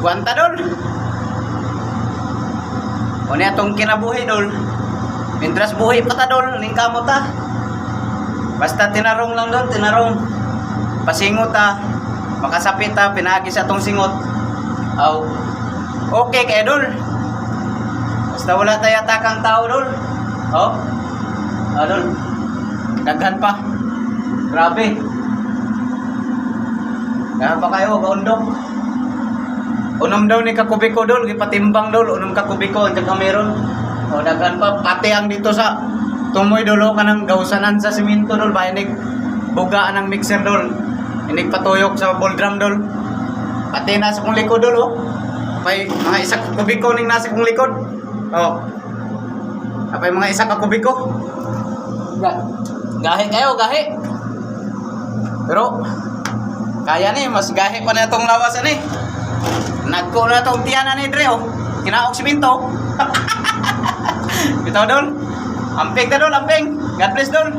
Gwanta dol. O niya itong kinabuhi dol. Mintras buhi pa ta dol, ning kamot ta. Basta tinarong lang dol, tinarong. Pasingot ta, makasapit ta, pinagi sa tong singot. Aw, okay kaya dol. Basta wala tayo atakang tao dol. Oh, dol. Daghan pa. Grabe. Daghan pa kayo, kaundok. Unom daw ni kakubiko dol, gipatimbang dol, unom kakubiko, ang meron. O daghan pa, pati ang dito sa tumoy dolo ka ng gawsanan sa simento dol, bayanig bugaan ng mixer dol. Inig patuyok sa ball drum dol. Pati nasa kong likod dol, oh. May mga isa kakubiko ning nasa kong likod. Oh. Apay mga isa kakubiko. Gahi kayo, gahi. Pero kaya ni, mas gahi pa na itong lawasan eh. Nagko na itong tiyanan ni Dre, oh. Kinaok simento. Bitaw dol. Amping ta dol, amping. God bless dol.